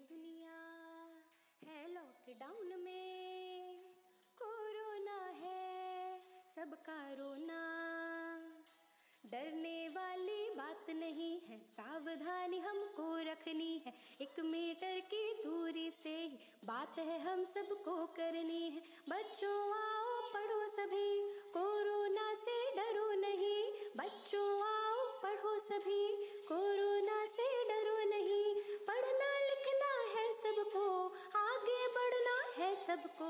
दुनिया है लॉकडाउन में, कोरोना है सबका रोना। डरने वाली बात नहीं है, सावधानी हमको रखनी है। 1 मीटर की दूरी से ही बात है हम सबको करनी है। बच्चों आओ पढ़ो सभी, कोरोना से डरो नहीं। बच्चों आओ पढ़ो सभी, कोरोना से डरो नहीं। पढ़ना लिखना है सबको, आगे बढ़ना है सबको।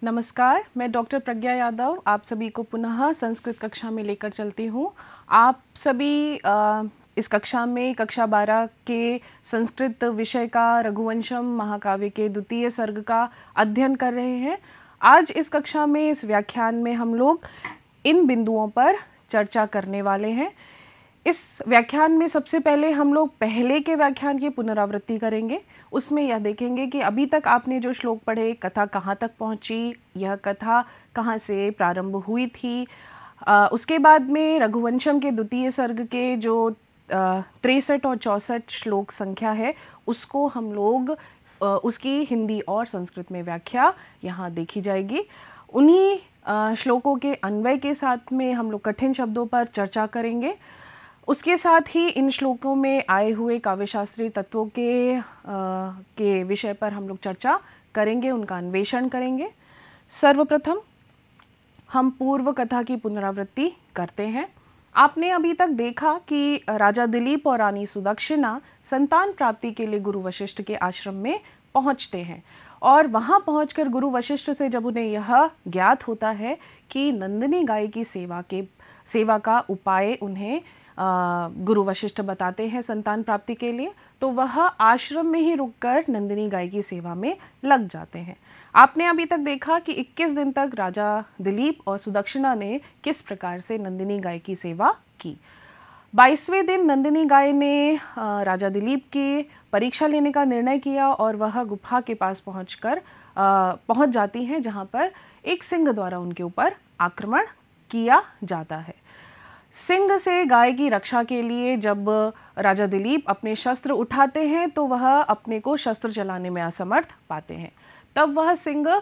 नमस्कार, मैं डॉक्टर प्रज्ञा यादव आप सभी को पुनः संस्कृत कक्षा में लेकर चलती हूँ। आप सभी इस कक्षा में कक्षा 12 के संस्कृत विषय का रघुवंशम महाकाव्य के द्वितीय सर्ग का अध्ययन कर रहे हैं। आज इस कक्षा में इस व्याख्यान में हम लोग इन बिंदुओं पर चर्चा करने वाले हैं। इस व्याख्यान में सबसे पहले हम लोग पहले के व्याख्यान की पुनरावृत्ति करेंगे। उसमें यह देखेंगे कि अभी तक आपने जो श्लोक पढ़े, कथा कहाँ तक पहुँची, यह कथा कहाँ से प्रारंभ हुई थी। उसके बाद में रघुवंशम के द्वितीय सर्ग के जो 63 और 64 श्लोक संख्या है, उसको हम लोग उसकी हिंदी और संस्कृत में व्याख्या यहाँ देखी जाएगी। उन्हीं श्लोकों के अन्वय के साथ में हम लोग कठिन शब्दों पर चर्चा करेंगे। उसके साथ ही इन श्लोकों में आए हुए काव्यशास्त्रीय तत्वों के विषय पर हम लोग चर्चा करेंगे, उनका अन्वेषण करेंगे। सर्वप्रथम हम पूर्व कथा की पुनरावृत्ति करते हैं। आपने अभी तक देखा कि राजा दिलीप और रानी सुदक्षिणा संतान प्राप्ति के लिए गुरु वशिष्ठ के आश्रम में पहुंचते हैं और वहां पहुंचकर गुरु वशिष्ठ से जब उन्हें यह ज्ञात होता है कि नंदिनी गाय की सेवा का उपाय उन्हें गुरु वशिष्ठ बताते हैं संतान प्राप्ति के लिए, तो वह आश्रम में ही रुककर नंदिनी गाय की सेवा में लग जाते हैं। आपने अभी तक देखा कि 21 दिन तक राजा दिलीप और सुदक्षिणा ने किस प्रकार से नंदिनी गाय की सेवा की। 22वें दिन नंदिनी गाय ने राजा दिलीप की परीक्षा लेने का निर्णय किया और वह गुफा के पास पहुंच जाती हैं, जहां पर एक सिंह द्वारा उनके ऊपर आक्रमण किया जाता है। सिंह से गाय की रक्षा के लिए जब राजा दिलीप अपने शस्त्र उठाते हैं तो वह अपने को शस्त्र चलाने में असमर्थ पाते हैं। तब वह सिंह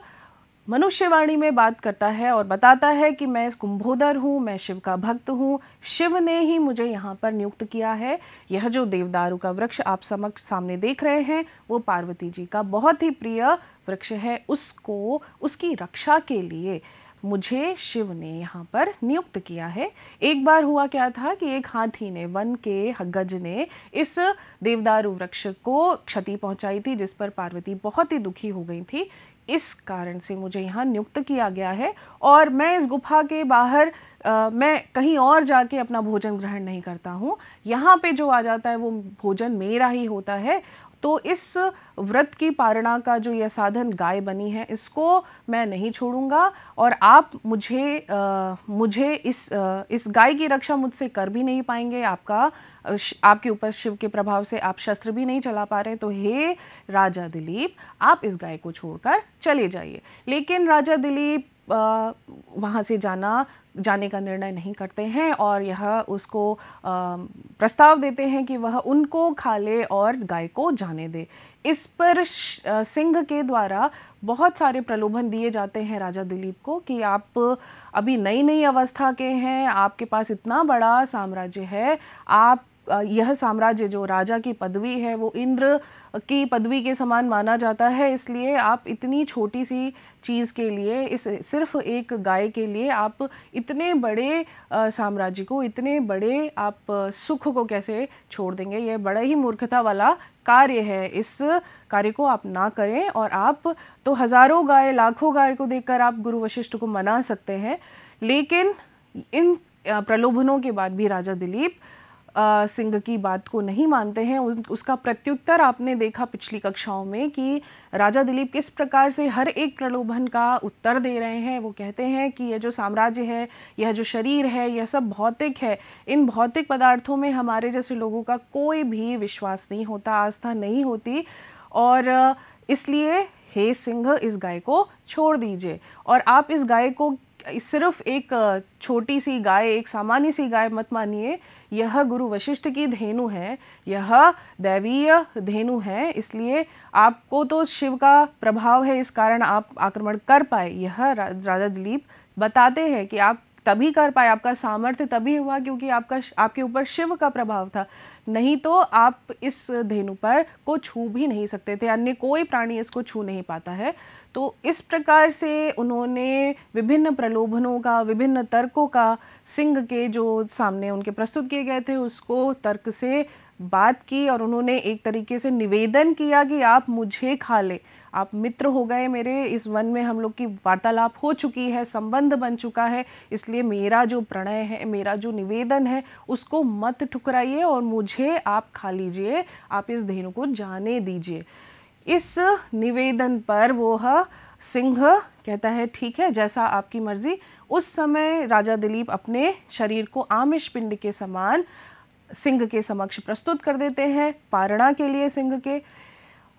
मनुष्यवाणी में बात करता है और बताता है कि मैं कुंभोदर हूँ, मैं शिव का भक्त हूँ, शिव ने ही मुझे यहाँ पर नियुक्त किया है। यह जो देवदारू का वृक्ष आप सामने देख रहे हैं वो पार्वती जी का बहुत ही प्रिय वृक्ष है। उसकी रक्षा के लिए मुझे शिव ने यहाँ पर नियुक्त किया है। एक बार हुआ क्या था कि एक हाथी ने, वन के गज ने इस देवदारू वृक्ष को क्षति पहुंचाई थी, जिस पर पार्वती बहुत ही दुखी हो गई थी। इस कारण से मुझे यहाँ नियुक्त किया गया है और मैं इस गुफा के बाहर मैं कहीं और जाके अपना भोजन ग्रहण नहीं करता हूँ। यहाँ पे जो आ जाता है वो भोजन मेरा ही होता है। तो इस व्रत की पारणा का जो यह साधन गाय बनी है, इसको मैं नहीं छोड़ूंगा और आप मुझे इस गाय की रक्षा मुझसे कर भी नहीं पाएंगे। आपके ऊपर शिव के प्रभाव से आप शस्त्र भी नहीं चला पा रहे, तो हे राजा दिलीप, आप इस गाय को छोड़कर चले जाइए। लेकिन राजा दिलीप वहाँ से जाने का निर्णय नहीं करते हैं और यह उसको प्रस्ताव देते हैं कि वह उनको खा ले और गाय को जाने दे। इस पर सिंह के द्वारा बहुत सारे प्रलोभन दिए जाते हैं राजा दिलीप को कि आप अभी नई अवस्था के हैं, आपके पास इतना बड़ा साम्राज्य है, आप यह साम्राज्य जो राजा की पदवी है वो इंद्र की पदवी के समान माना जाता है, इसलिए आप इतनी छोटी सी चीज़ के लिए, सिर्फ एक गाय के लिए आप इतने बड़े साम्राज्य को, इतने बड़े आप सुख को कैसे छोड़ देंगे। यह बड़ा ही मूर्खता वाला कार्य है, इस कार्य को आप ना करें। और आप तो हजारों गाय, लाखों गाय को देखकर आप गुरु वशिष्ठ को मना सकते हैं, लेकिन इन प्रलोभनों के बाद भी राजा दिलीप सिंह की बात को नहीं मानते हैं। उसका प्रत्युत्तर आपने देखा पिछली कक्षाओं में कि राजा दिलीप किस प्रकार से हर एक प्रलोभन का उत्तर दे रहे हैं। वो कहते हैं कि यह जो साम्राज्य है, यह जो शरीर है, यह सब भौतिक है। इन भौतिक पदार्थों में हमारे जैसे लोगों का कोई भी विश्वास नहीं होता, आस्था नहीं होती, और इसलिए हे सिंह इस गाय को छोड़ दीजिए। और आप इस गाय को सिर्फ एक छोटी सी गाय, एक सामान्य सी गाय मत मानिए, यह गुरु वशिष्ठ की धेनु है, यह दैवीय धेनु है, इसलिए आपको तो शिव का प्रभाव है, इस कारण आप आक्रमण कर पाए। यह राजा दिलीप बताते हैं कि आप तभी कर पाए, आपका सामर्थ्य तभी हुआ क्योंकि आपके ऊपर शिव का प्रभाव था, नहीं तो आप इस धेनु पर को छू भी नहीं सकते थे, अन्य कोई प्राणी इसको छू नहीं पाता है। तो इस प्रकार से उन्होंने विभिन्न प्रलोभनों का, विभिन्न तर्कों का सिंह के जो सामने उनके प्रस्तुत किए गए थे उसको तर्क से बात की, और उन्होंने एक तरीके से निवेदन किया कि आप मुझे खा ले, आप मित्र हो गए मेरे, इस वन में हम लोग की वार्तालाप हो चुकी है, संबंध बन चुका है, इसलिए मेरा जो प्रणय है, मेरा जो निवेदन है उसको मत ठुकराइए और मुझे आप खा लीजिए, आप इस धेनु को जाने दीजिए। इस निवेदन पर वह सिंह कहता है ठीक है, जैसा आपकी मर्जी। उस समय राजा दिलीप अपने शरीर को आमिष पिंड के समान सिंह के समक्ष प्रस्तुत कर देते हैं, पारणा के लिए सिंह के।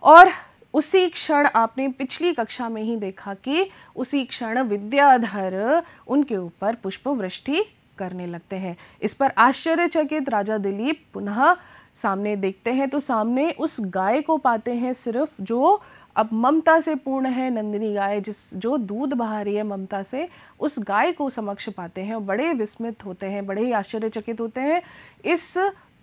और उसी क्षण आपने पिछली कक्षा में ही देखा कि उसी क्षण विद्याधर उनके ऊपर पुष्प वृष्टि करने लगते हैं। इस पर आश्चर्यचकित राजा दिलीप पुनः सामने देखते हैं तो सामने उस गाय को पाते हैं सिर्फ, जो अब ममता से पूर्ण है, नंदिनी गाय जो दूध बहा रही है ममता से, उस गाय को समक्ष पाते हैं और बड़े विस्मित होते हैं, बड़े ही आश्चर्यचकित होते हैं। इस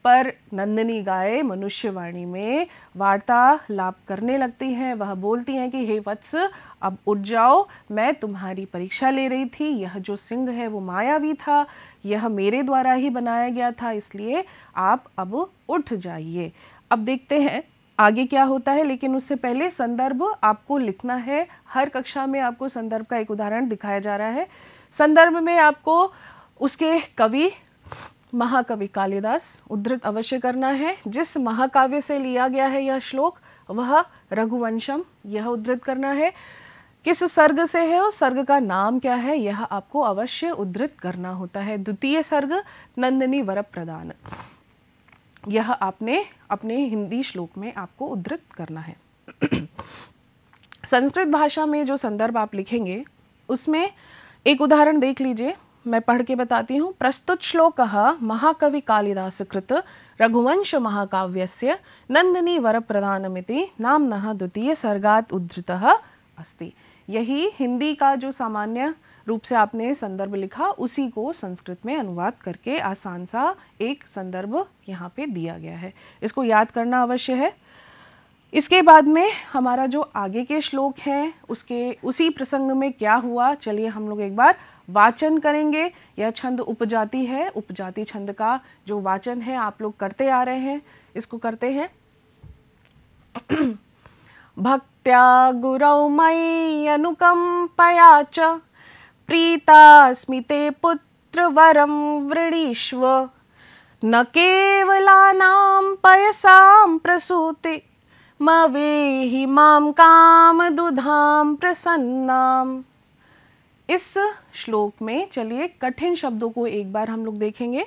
पर नंदिनी गाय मनुष्यवाणी में वार्तालाप करने लगती हैं। वह बोलती हैं कि हे वत्स, अब उठ जाओ, मैं तुम्हारी परीक्षा ले रही थी, यह जो सिंह है वो मायावी था, यह मेरे द्वारा ही बनाया गया था, इसलिए आप अब उठ जाइए। अब देखते हैं आगे क्या होता है, लेकिन उससे पहले संदर्भ आपको लिखना है। हर कक्षा में आपको संदर्भ का एक उदाहरण दिखाया जा रहा है। संदर्भ में आपको उसके कवि महाकवि कालिदास उद्धृत अवश्य करना है। जिस महाकाव्य से लिया गया है यह श्लोक वह रघुवंशम, यह उद्धृत करना है। किस सर्ग से है, उस सर्ग का नाम क्या है, यह आपको अवश्य उद्धृत करना होता है। द्वितीय सर्ग नंदिनी वर प्रदान, यह आपने अपने हिंदी श्लोक में आपको उद्धृत करना है। संस्कृत भाषा में जो संदर्भ आप लिखेंगे उसमें एक उदाहरण देख लीजिए, मैं पढ़ के बताती हूँ। प्रस्तुत श्लोकः महाकवि कालिदास कृत रघुवंश महाकाव्यस्य नंदिनी वर प्रदानमिति नाम्नः द्वितीय सर्गात् उद्धृतः अस्ति। यही हिंदी का जो सामान्य रूप से आपने संदर्भ लिखा उसी को संस्कृत में अनुवाद करके आसान सा एक संदर्भ यहाँ पे दिया गया है, इसको याद करना अवश्य है। इसके बाद में हमारा जो आगे के श्लोक हैं उसके उसी प्रसंग में क्या हुआ, चलिए हम लोग एक बार वाचन करेंगे। यह छंद उपजाति है, उपजाति छंद का जो वाचन है आप लोग करते आ रहे हैं, इसको करते हैं। भक्त्या गुरौ मयि अनुकंपया च प्रीतास्मि ते पुत्र वरं वृणीष्व न केवलानां पयसां प्रसूते मवेहि मां कामदुधां प्रसन्नाम्। इस श्लोक में चलिए कठिन शब्दों को एक बार हम लोग देखेंगे।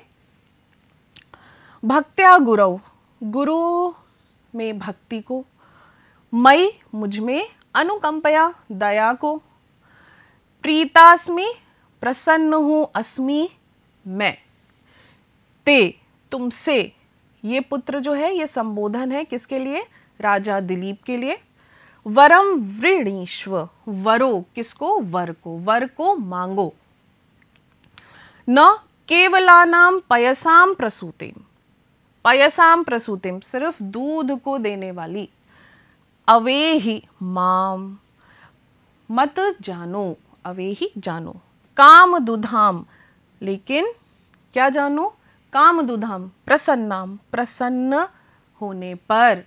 भक्त्या गुरौ, गुरु में भक्ति को, मई मुझ में, अनुकंपया दया को, प्रीतास्मि प्रसन्न हूँ, अस्मि मैं, ते तुमसे, ये पुत्र जो है ये संबोधन है किसके लिए, राजा दिलीप के लिए। वरम वृणीष्व, वरो किसको, वर को, वर को मांगो। न केवलानाम पयसाम प्रसूतिम, पयसाम प्रसूतिम सिर्फ दूध को देने वाली, अवेहि माम मत जानो, अवेहि जानो, काम दुधाम लेकिन क्या जानो, काम दुधाम, प्रसन्नाम प्रसन्न होने पर।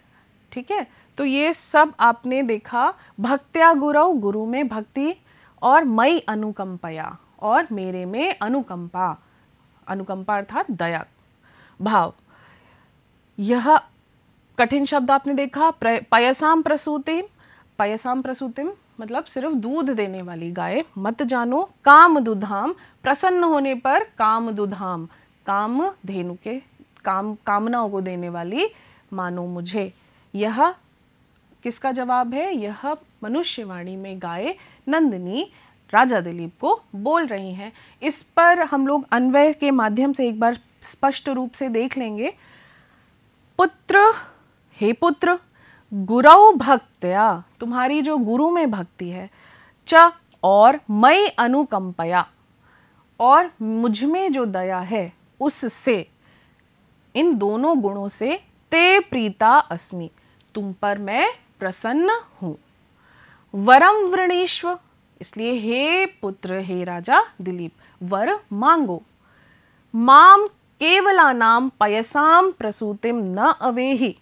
ठीक है, तो ये सब आपने देखा। भक्त्या गुरौ, गुरु में भक्ति, और मई अनुकंपया, और मेरे में अनुकंपा, अनुकंपा अर्थात दया भाव। यह कठिन शब्द आपने देखा। पयसाम प्रसूतिम, पयसाम प्रसूतिम मतलब सिर्फ दूध देने वाली गाय, मत जानो, काम दुधाम प्रसन्न होने पर, काम दुधाम काम धेनु के, कामनाओं को देने वाली मानो मुझे। यह किसका जवाब है? यह मनुष्यवाणी में गाए नंदिनी राजा दिलीप को बोल रही हैं। इस पर हम लोग अन्वय के माध्यम से एक बार स्पष्ट रूप से देख लेंगे। पुत्र, हे पुत्र, गुरौ भक्त्या, तुम्हारी जो गुरु में भक्ति है, च और मई अनुकंपया, और मुझ में जो दया है उससे, इन दोनों गुणों से, ते प्रीता अस्मि, तुम पर मैं प्रसन्न हूँ। वरम वृणीष्व, इसलिए हे पुत्र, हे राजा दिलीप, वर मांगो। माम केवलानाम पयसाम प्रसूतिम न अवेहि,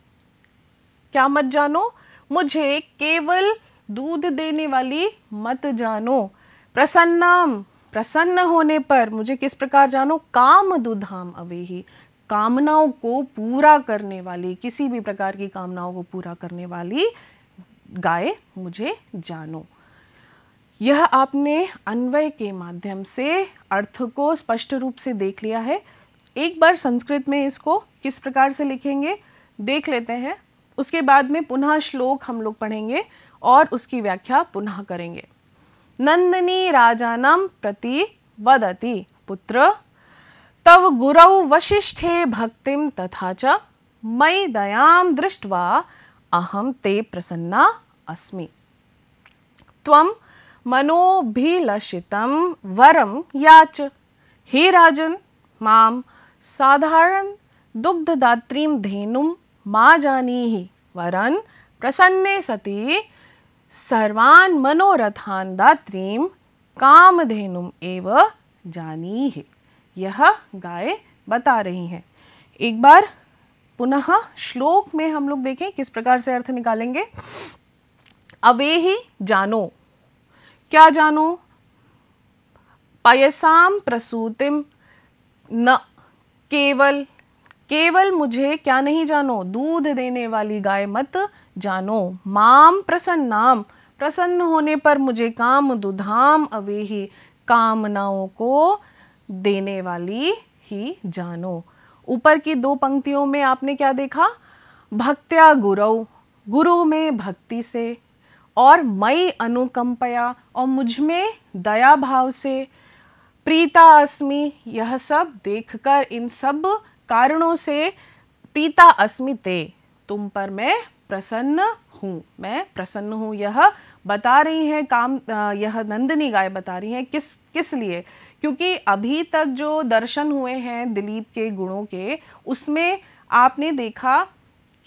क्या मत जानो? मुझे केवल दूध देने वाली मत जानो। प्रसन्नाम, प्रसन्न होने पर मुझे किस प्रकार जानो? काम दुधाम अवेहि, कामनाओं को पूरा करने वाली, किसी भी प्रकार की कामनाओं को पूरा करने वाली गाय मुझे जानो। यह आपने अन्वय के माध्यम से अर्थ को स्पष्ट रूप से देख लिया है। एक बार संस्कृत में इसको किस प्रकार से लिखेंगे देख लेते हैं। उसके बाद में पुनः श्लोक हम लोग पढ़ेंगे और उसकी व्याख्या पुनः करेंगे। नंदिनी राजानम प्रति वदति, पुत्र तव गुरौ वशिष्ठे भक्तिम तथा च मयि दयां दृष्ट्वा अहम ते प्रसन्ना अस्मि। त्वं मनोभिलषितं वरम याच, हे राजन, माम साधारण दुग्धदात्रीं धेनुं मा जानीहि, वरन प्रसन्ने सति सर्वान् मनोरथान् दात्रीं कामधेनुम् एव जानीहि। यह गाय बता रही हैं। एक बार पुनः श्लोक में हम लोग देखें किस प्रकार से अर्थ निकालेंगे। अवेहि, जानो, क्या जानो? पयसाम प्रसूतिम न, केवल, केवल मुझे क्या नहीं जानो? दूध देने वाली गाय मत जानो। माम प्रसन्नाम, प्रसन्न होने पर मुझे काम दुधाम अवेहि, कामनाओं को देने वाली ही जानो। ऊपर की दो पंक्तियों में आपने क्या देखा? भक्त्या गुरौ, गुरु में भक्ति से, और मई अनुकंपया, और मुझ में दया भाव से, प्रीता अस्मि, यह सब देखकर, इन सब कारणों से, प्रीता अस्मि ते, तुम पर मैं प्रसन्न हूँ, मैं प्रसन्न हूँ। यह बता रही है यह नंदिनी गाय बता रही है किस लिए? क्योंकि अभी तक जो दर्शन हुए हैं दिलीप के गुणों के, उसमें आपने देखा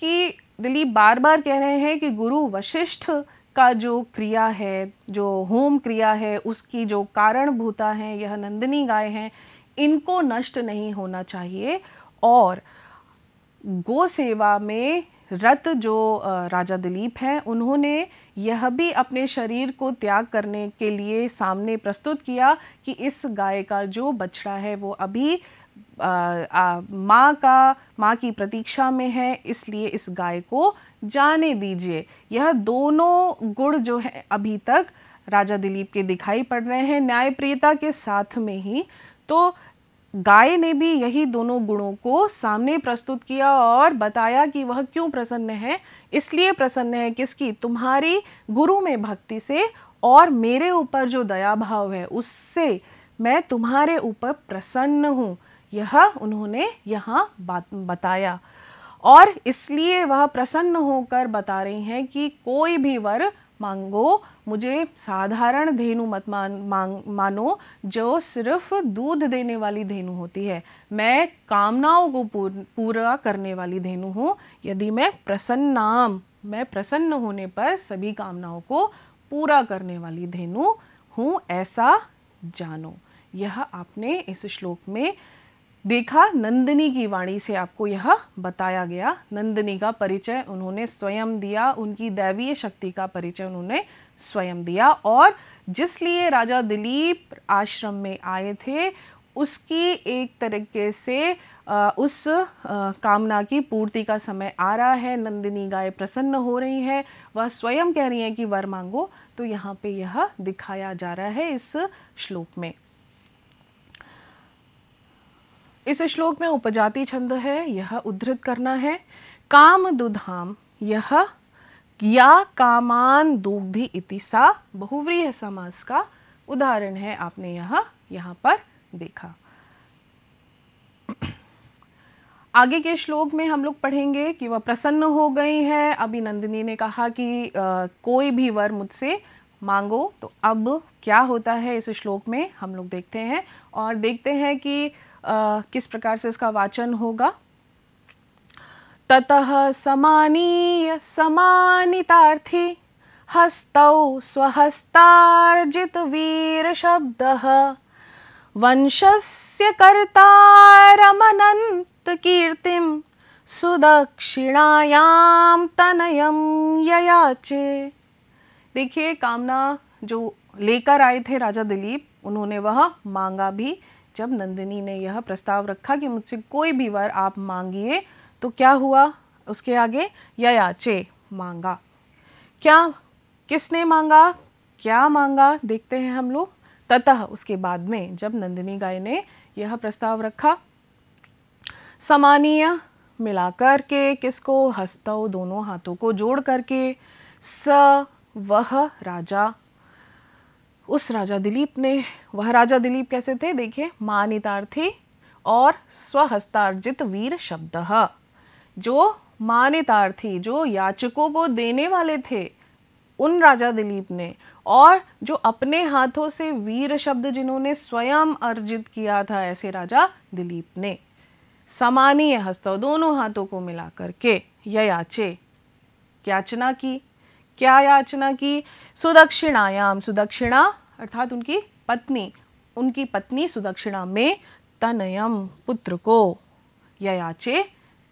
कि दिलीप बार बार कह रहे हैं कि गुरु वशिष्ठ का जो क्रिया है, जो होम क्रिया है, उसकी जो कारणभूता है यह नंदिनी गाय हैं, इनको नष्ट नहीं होना चाहिए। और गो सेवा में रत जो राजा दिलीप हैं, उन्होंने यह भी अपने शरीर को त्याग करने के लिए सामने प्रस्तुत किया कि इस गाय का जो बछड़ा है वो अभी माँ की प्रतीक्षा में है, इसलिए इस गाय को जाने दीजिए। यह दोनों गुण जो है अभी तक राजा दिलीप के दिखाई पड़ रहे हैं न्यायप्रियता के साथ में ही। तो गाय ने भी यही दोनों गुणों को सामने प्रस्तुत किया और बताया कि वह क्यों प्रसन्न है। इसलिए प्रसन्न है किसकी? तुम्हारी गुरु में भक्ति से, और मेरे ऊपर जो दया भाव है उससे मैं तुम्हारे ऊपर प्रसन्न हूँ, यह उन्होंने यहाँ बताया। और इसलिए वह प्रसन्न होकर बता रही हैं कि कोई भी वर मांगो, मुझे साधारण धेनु मत मानो जो सिर्फ दूध देने वाली धेनु होती है। मैं कामनाओं को पूरा करने वाली धेनु हूँ। यदि मैं प्रसन्न होने पर सभी कामनाओं को पूरा करने वाली धेनु हूँ, ऐसा जानो। यह आपने इस श्लोक में देखा। नंदिनी की वाणी से आपको यह बताया गया। नंदिनी का परिचय उन्होंने स्वयं दिया, उनकी दैवीय शक्ति का परिचय उन्होंने स्वयं दिया, और जिसलिए राजा दिलीप आश्रम में आए थे उसकी एक तरीके से उस कामना की पूर्ति का समय आ रहा है। नंदिनी गाय प्रसन्न हो रही है, वह स्वयं कह रही हैं कि वर मांगो। तो यहाँ पे यह दिखाया जा रहा है इस श्लोक में। इस श्लोक में उपजाति छंद है, यह उद्धृत करना है। काम दुधाम, यह या कामान दुग्धि इति सा बहुव्रीहि समास का उदाहरण है, आपने यहाँ पर देखा। आगे के श्लोक में हम लोग पढ़ेंगे कि वह प्रसन्न हो गई है। अभी नंदिनी ने कहा कि कोई भी वर मुझसे मांगो, तो अब क्या होता है इस श्लोक में हम लोग देखते हैं और देखते हैं कि किस प्रकार से इसका वाचन होगा। ततः समानीय समानितार्थी हस्तौ स्वहस्तार्जित वीर शब्दः वंशस्य कर्तारमनंत कीर्तिम सुदक्षिणायाम तनयम ययाचे। देखिए, कामना जो लेकर आए थे राजा दिलीप, उन्होंने वह मांगा भी। जब नंदिनी ने यह प्रस्ताव रखा कि मुझसे कोई भी वर आप मांगिए, तो क्या हुआ उसके आगे? ययाचे, मांगा। क्या, किसने मांगा, क्या मांगा, देखते हैं हम लोग। ततः, उसके बाद में जब नंदिनी गाय ने यह प्रस्ताव रखा, समानीय, मिलाकर के, किसको? हस्तौ, दोनों हाथों को जोड़ करके, स, वह राजा, उस राजा दिलीप ने, वह राजा दिलीप कैसे थे? देखिए, मानितार्थी और स्वहस्तार्जित वीर शब्दः, जो मानितार्थी, जो याचकों को देने वाले थे उन राजा दिलीप ने, और जो अपने हाथों से वीर शब्द जिन्होंने स्वयं अर्जित किया था, ऐसे राजा दिलीप ने। समानीय हस्तौ, दोनों हाथों को मिला करके, ययाचे, याचना की। क्या याचना की? सुदक्षिणायाम, सुदक्षिणा अर्थात उनकी पत्नी सुदक्षिणा में, तनयम, पुत्र को, ययाचे,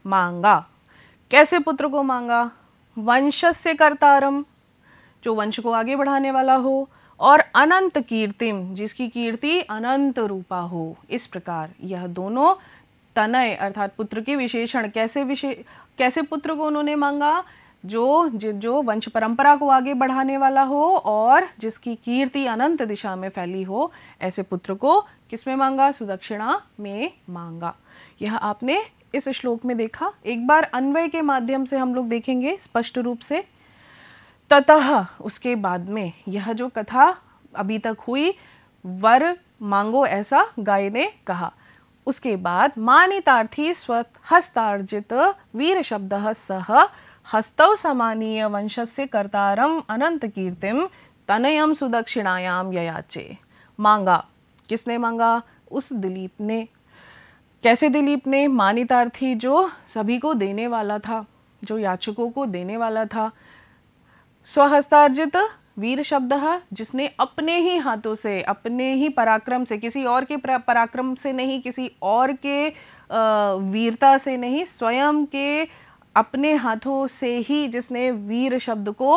मांगा। कैसे पुत्र को मांगा? वंशस्य कर्तारम, जो वंश को आगे बढ़ाने वाला हो, और अनंत कीर्तिम, जिसकी कीर्ति अनंत रूपा हो। इस प्रकार यह दोनों तनय अर्थात पुत्र के विशेषण, कैसे पुत्र को उन्होंने मांगा? जो वंश परंपरा को आगे बढ़ाने वाला हो और जिसकी कीर्ति अनंत दिशा में फैली हो, ऐसे पुत्र को किसमें मांगा? सुदक्षिणा में मांगा। यह आपने इस श्लोक में देखा। एक बार अन्वय के माध्यम से हम लोग देखेंगे स्पष्ट रूप से। ततः, उसके बाद में, यह जो कथा अभी तक हुई, वर मांगो ऐसा गाय ने कहा। उसके बाद मानितार्थी स्वहस्तार्जित वीर शब्दः सह हस्तौ समानीय वंशस्य कर्तारम अनंत कीर्तिम तनयम सुदक्षिणायाम ययाचे। मांगा, किसने मांगा? उस दिलीप ने। कैसे दिलीप ने? मानितार्थी, जो सभी को देने वाला था, जो याचकों को देने वाला था। स्वहस्तार्जित वीर शब्द, जिसने अपने ही हाथों से, अपने ही पराक्रम से, किसी और के पराक्रम से नहीं, किसी और के वीरता से नहीं, स्वयं के अपने हाथों से ही जिसने वीर शब्द को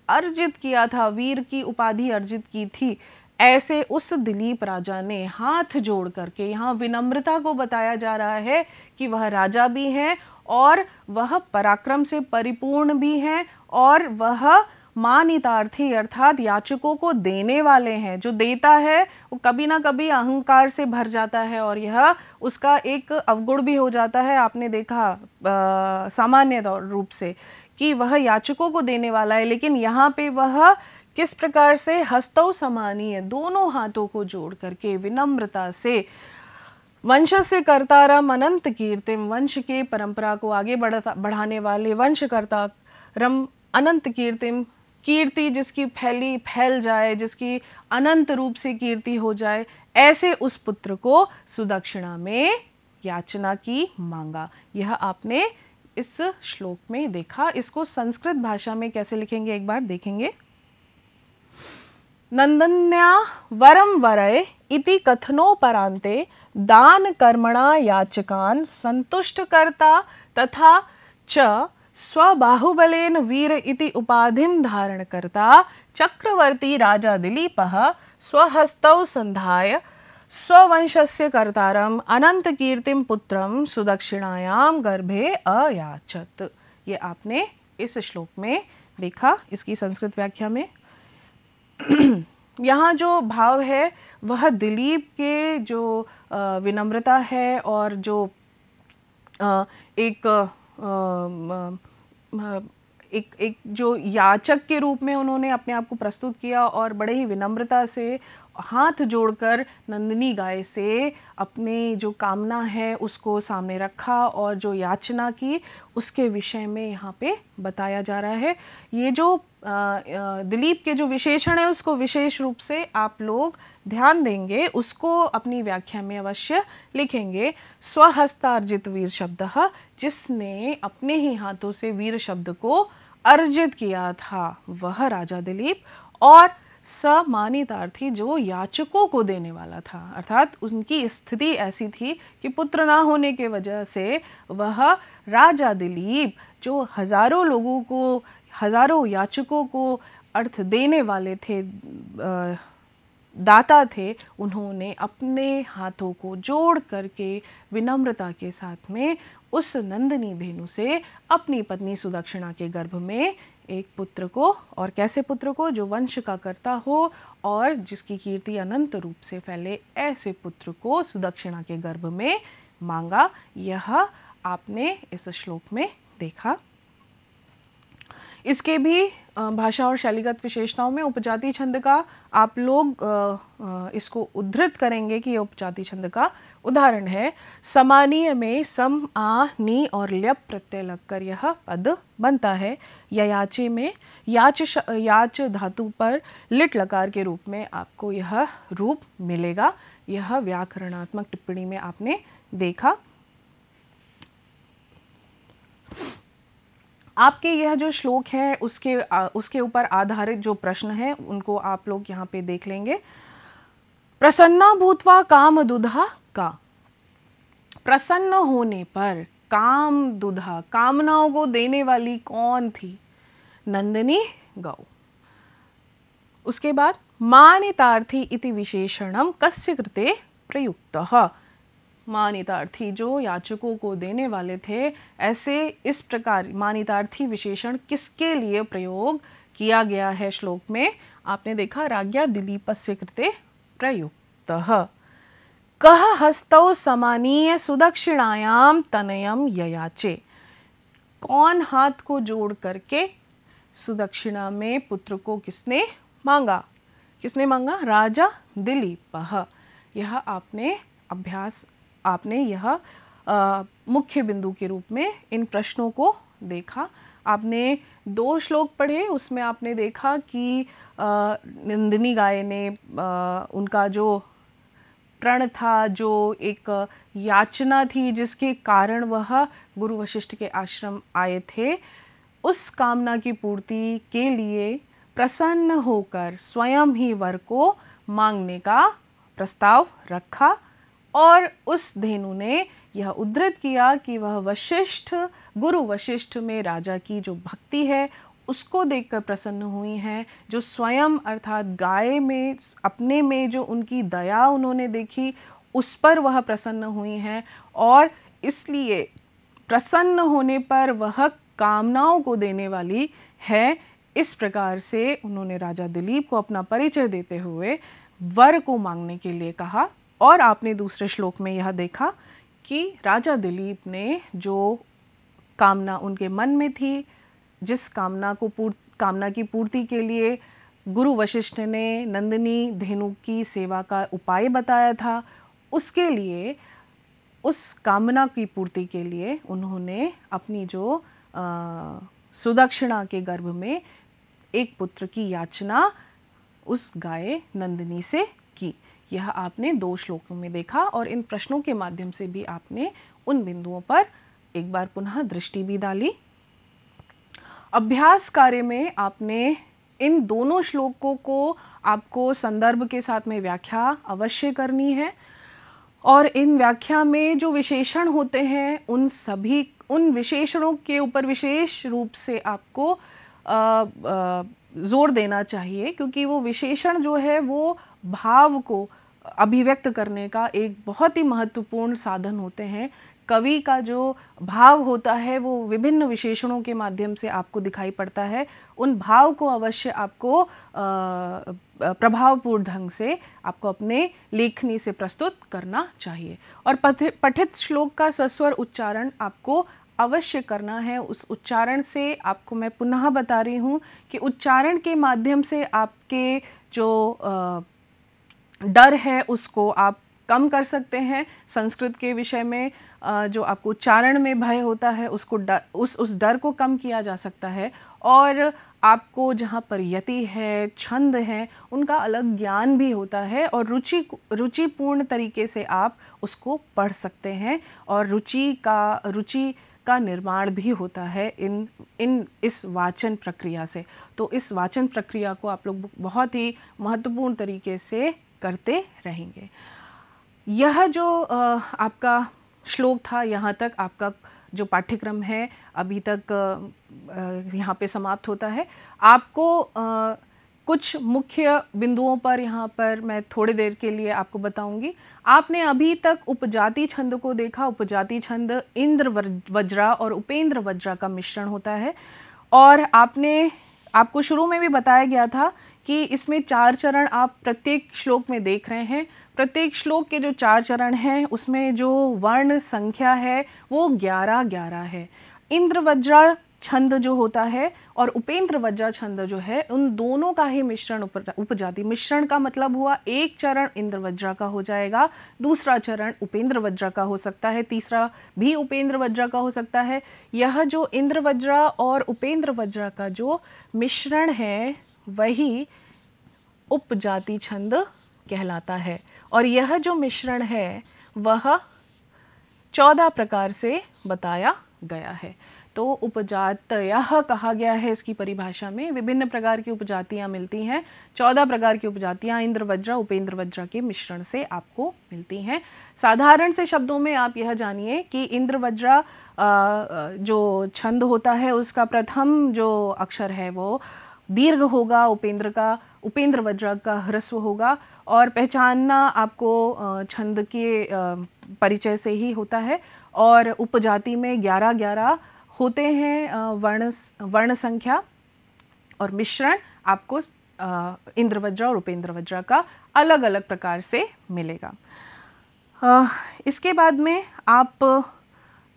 अर्जित किया था, वीर की उपाधि अर्जित की थी, ऐसे उस दिलीप राजा ने हाथ जोड़ करके, यहाँ विनम्रता को बताया जा रहा है कि वह राजा भी हैं और वह पराक्रम से परिपूर्ण भी हैं और वह मानितार्थी अर्थात याचकों को देने वाले हैं। जो देता है वो कभी ना कभी अहंकार से भर जाता है और यह उसका एक अवगुण भी हो जाता है। आपने देखा सामान्य रूप से कि वह याचकों को देने वाला है, लेकिन यहाँ पे वह किस प्रकार से हस्तौ समानीय, दोनों हाथों को जोड़ करके विनम्रता से, वंश से कर्तारम अनंत कीर्तिम, वंश के परंपरा को आगे बढ़ाने वाले वंशकर्ता, रम अनंत कीर्तिम, कीर्ति जिसकी फैल जाए, जिसकी अनंत रूप से कीर्ति हो जाए, ऐसे उस पुत्र को सुदक्षिणा में याचना की, मांगा। यह आपने इस श्लोक में देखा। इसको संस्कृत भाषा में कैसे लिखेंगे एक बार देखेंगे। नंदन्या वरम वरय इति कथनोपरांते दान कर्मणा याचकान संतुष्ट करता तथा च स्वबाहुबलेन वीर इति उपाधिं धारण करता चक्रवर्ती राजा दिलीपः स्वहस्तौ संधाय स्ववंशस्य कर्तारम अनंत कीर्तिम पुत्रम सुदक्षिणायाम गर्भे अयाचत। ये आपने इस श्लोक में देखा। इसकी संस्कृत व्याख्या में यहाँ जो भाव है वह दिलीप के जो विनम्रता है और जो एक एक जो याचक के रूप में उन्होंने अपने आप को प्रस्तुत किया और बड़े ही विनम्रता से हाथ जोड़कर नंदिनी गाय से अपनी जो कामना है उसको सामने रखा और जो याचना की उसके विषय में यहाँ पे बताया जा रहा है। ये जो दिलीप के जो विशेषण है उसको विशेष रूप से आप लोग ध्यान देंगे, उसको अपनी व्याख्या में अवश्य लिखेंगे। स्वहस्तार्जित वीर शब्द, जिसने अपने ही हाथों से वीर शब्द को अर्जित किया था वह राजा दिलीप, और समानितार्थी जो याचकों को देने वाला था, अर्थात उनकी स्थिति ऐसी थी कि पुत्र ना होने के वजह से वह राजा दिलीप जो हजारों लोगों को, हजारों याचकों को अर्थ देने वाले थे, दाता थे, उन्होंने अपने हाथों को जोड़ करके विनम्रता के साथ में उस नंदिनी धेनु से अपनी पत्नी सुदक्षिणा के गर्भ में एक पुत्र को, और कैसे पुत्र को, जो वंश का कर्ता हो और जिसकी कीर्ति अनंत रूप से फैले, ऐसे पुत्र को सुदक्षिणा के गर्भ में मांगा। यह आपने इस श्लोक में देखा। इसके भी भाषा और शैलीगत विशेषताओं में उपजाति छंद का आप लोग इसको उद्धृत करेंगे कि यह उपजाति छंद का उदाहरण है। समानीय में सम, आ, नी और ल्यप प्रत्यय लगकर यह पद बनता है। ययाचे में याच धातु पर लिट लकार के रूप में आपको यह रूप मिलेगा। यह व्याकरणात्मक टिप्पणी में आपने देखा। आपके यह जो श्लोक है उसके ऊपर आधारित जो प्रश्न है उनको आप लोग यहाँ पे देख लेंगे। प्रसन्ना भूत्वा काम दुधा का, प्रसन्न होने पर काम दुधा, कामनाओं को देने वाली कौन थी? नंदिनी गौ। उसके बाद मानितार्थी इति विशेषणम कस्य कृते प्रयुक्तः, मानितार्थी जो याचकों को देने वाले थे, ऐसे इस प्रकार मानितार्थी विशेषण किसके लिए प्रयोग किया गया है श्लोक में? आपने देखा राज्ञा दिलीपस्य कृते प्रयुक्तः। कह हस्तौ समानीय सुदक्षिणायाम तनयम ययाचे, कौन हाथ को जोड़ करके सुदक्षिणा में पुत्र को किसने मांगा? किसने मांगा? राजा दिलीपः। यह आपने अभ्यास, आपने यह मुख्य बिंदु के रूप में इन प्रश्नों को देखा। आपने 2 श्लोक पढ़े, उसमें आपने देखा कि नंदिनी गाय ने उनका जो प्रण था, जो एक याचना थी जिसके कारण वह गुरु वशिष्ठ के आश्रम आए थे, उस कामना की पूर्ति के लिए प्रसन्न होकर स्वयं ही वर को मांगने का प्रस्ताव रखा, और उस धेनु ने यह उद्धृत किया कि वह वशिष्ठ, गुरु वशिष्ठ में राजा की जो भक्ति है उसको देखकर प्रसन्न हुई हैं, जो स्वयं अर्थात गाय में अपने में जो उनकी दया उन्होंने देखी उस पर वह प्रसन्न हुई हैं, और इसलिए प्रसन्न होने पर वह कामनाओं को देने वाली है। इस प्रकार से उन्होंने राजा दिलीप को अपना परिचय देते हुए वर को मांगने के लिए कहा। और आपने दूसरे श्लोक में यह देखा कि राजा दिलीप ने जो कामना उनके मन में थी, जिस कामना की पूर्ति के लिए गुरु वशिष्ठ ने नंदिनी धेनु की सेवा का उपाय बताया था, उसके लिए, उस कामना की पूर्ति के लिए उन्होंने अपनी जो सुदक्षिणा के गर्भ में एक पुत्र की याचना उस गाय नंदिनी से की। यह आपने 2 श्लोकों में देखा, और इन प्रश्नों के माध्यम से भी आपने उन बिंदुओं पर एक बार पुनः दृष्टि भी डाली। अभ्यास कार्य में आपने इन दोनों श्लोकों को आपको संदर्भ के साथ में व्याख्या अवश्य करनी है, और इन व्याख्या में जो विशेषण होते हैं उन विशेषणों के ऊपर विशेष रूप से आपको जोर देना चाहिए, क्योंकि वो विशेषण जो है वो भाव को अभिव्यक्त करने का एक बहुत ही महत्वपूर्ण साधन होते हैं। कवि का जो भाव होता है वो विभिन्न विशेषणों के माध्यम से आपको दिखाई पड़ता है। उन भाव को अवश्य आपको प्रभावपूर्ण ढंग से आपको अपने लेखनी से प्रस्तुत करना चाहिए। और पठित श्लोक का सस्वर उच्चारण आपको अवश्य करना है। उस उच्चारण से आपको मैं पुनः बता रही हूँ कि उच्चारण के माध्यम से आपके जो डर है उसको आप कम कर सकते हैं। संस्कृत के विषय में जो आपको उच्चारण में भय होता है उसको उस डर को कम किया जा सकता है, और आपको जहाँ पर यति है, छंद है, उनका अलग ज्ञान भी होता है, और रुचिपूर्ण तरीके से आप उसको पढ़ सकते हैं, और रुचि का निर्माण भी होता है इस वाचन प्रक्रिया से। तो इस वाचन प्रक्रिया को आप लोग बहुत ही महत्वपूर्ण तरीके से करते रहेंगे। यह जो आपका श्लोक था, यहाँ तक आपका जो पाठ्यक्रम है अभी तक यहाँ पे समाप्त होता है। आपको कुछ मुख्य बिंदुओं पर यहाँ पर मैं थोड़ी देर के लिए आपको बताऊंगी। आपने अभी तक उपजाति छंद को देखा। उपजाति छंद इंद्र वज्रा और उपेंद्र वज्रा का मिश्रण होता है, और आपको शुरू में भी बताया गया था कि इसमें 4 चरण आप प्रत्येक श्लोक में देख रहे हैं। प्रत्येक श्लोक के जो 4 चरण हैं उसमें जो वर्ण संख्या है वो 11-11 है। इंद्र वज्रा छंद जो होता है और उपेंद्र वज्रा छंद जो है, उन दोनों का ही मिश्रण उपजाति। मिश्रण का मतलब हुआ एक चरण इंद्र वज्रा का हो जाएगा, दूसरा चरण उपेंद्र वज्रा का हो सकता है, तीसरा भी उपेंद्र वज्रा का हो सकता है। यह जो इंद्र वज्रा और उपेंद्र वज्रा का जो मिश्रण है वही उपजाति छंद कहलाता है, और यह जो मिश्रण है वह 14 प्रकार से बताया गया है। तो उपजातयः कहा गया है इसकी परिभाषा में। विभिन्न प्रकार की उपजातियां मिलती हैं। 14 प्रकार की उपजातियां इंद्र वज्रा उपेंद्र वज्रा के मिश्रण से आपको मिलती हैं। साधारण से शब्दों में आप यह जानिए कि इंद्र वज्रा जो छंद होता है उसका प्रथम जो अक्षर है वो दीर्घ होगा, उपेंद्र वज्रा का ह्रस्व होगा, और पहचानना आपको छंद के परिचय से ही होता है। और उपजाति में 11-11 होते हैं वर्ण संख्या, और मिश्रण आपको इंद्र वज्रा और उपेंद्र वज्रा का अलग अलग प्रकार से मिलेगा। इसके बाद में आप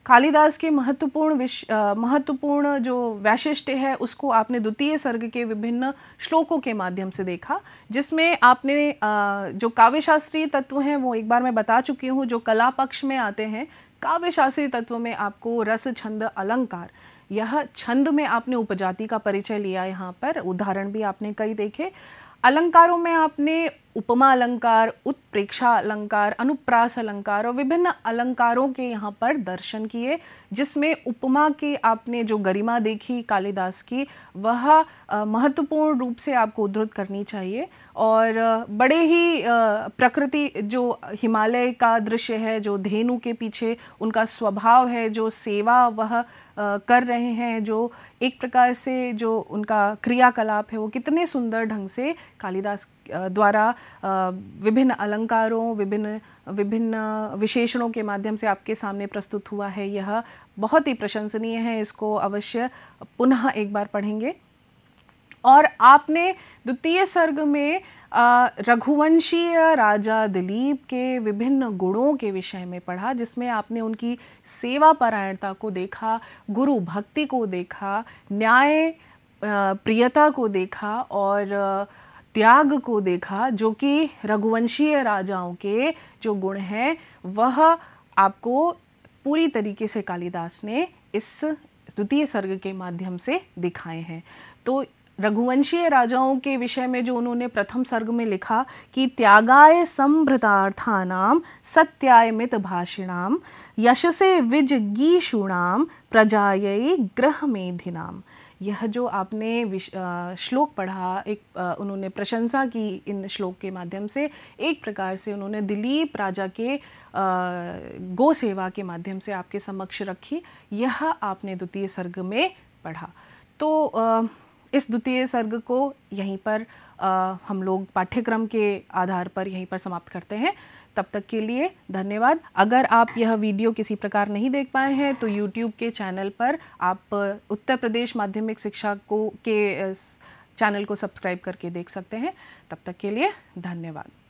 कालिदास के महत्वपूर्ण जो वैशिष्ट्य है उसको आपने द्वितीय सर्ग के विभिन्न श्लोकों के माध्यम से देखा, जिसमें आपने जो काव्यशास्त्रीय तत्व हैं वो एक बार मैं बता चुकी हूँ। जो कला पक्ष में आते हैं, काव्यशास्त्रीय तत्व में आपको रस, छंद, अलंकार, यह छंद में आपने उपजाति का परिचय लिया। यहाँ पर उदाहरण भी आपने कई देखे। अलंकारों में आपने उपमा अलंकार, उत्प्रेक्षा अलंकार, अनुप्रास अलंकार और विभिन्न अलंकारों के यहाँ पर दर्शन किए, जिसमें उपमा की आपने जो गरिमा देखी कालिदास की, वह महत्वपूर्ण रूप से आपको उद्धृत करनी चाहिए। और बड़े ही प्रकृति जो हिमालय का दृश्य है, जो धेनु के पीछे उनका स्वभाव है, जो सेवा वह कर रहे हैं, जो एक प्रकार से जो उनका क्रियाकलाप है वो कितने सुंदर ढंग से कालिदास द्वारा विभिन्न अलंकारों, विभिन्न विशेषणों के माध्यम से आपके सामने प्रस्तुत हुआ है, यह बहुत ही प्रशंसनीय है। इसको अवश्य पुनः एक बार पढ़ेंगे। और आपने द्वितीय सर्ग में रघुवंशीय राजा दिलीप के विभिन्न गुणों के विषय में पढ़ा, जिसमें आपने उनकी सेवा परायणता को देखा, गुरु भक्ति को देखा, न्याय प्रियता को देखा और त्याग को देखा, जो कि रघुवंशीय राजाओं के जो गुण हैं वह आपको पूरी तरीके से कालिदास ने इस द्वितीय सर्ग के माध्यम से दिखाए हैं। तो रघुवंशीय राजाओं के विषय में जो उन्होंने प्रथम सर्ग में लिखा कि त्यागाय संभृतार्थानाम सत्याय मितभाषिणाम यशसे विजगीषूणाम प्रजायै गृहमेधिनाम, यह जो आपने श्लोक पढ़ा, एक उन्होंने प्रशंसा की इन श्लोक के माध्यम से। एक प्रकार से उन्होंने दिलीप राजा के गो सेवा के माध्यम से आपके समक्ष रखी। यह आपने द्वितीय सर्ग में पढ़ा। तो इस द्वितीय सर्ग को यहीं पर हम लोग पाठ्यक्रम के आधार पर यहीं पर समाप्त करते हैं। तब तक के लिए धन्यवाद। अगर आप यह वीडियो किसी प्रकार नहीं देख पाए हैं तो YouTube के चैनल पर आप उत्तर प्रदेश माध्यमिक शिक्षा के चैनल को सब्सक्राइब करके देख सकते हैं। तब तक के लिए धन्यवाद।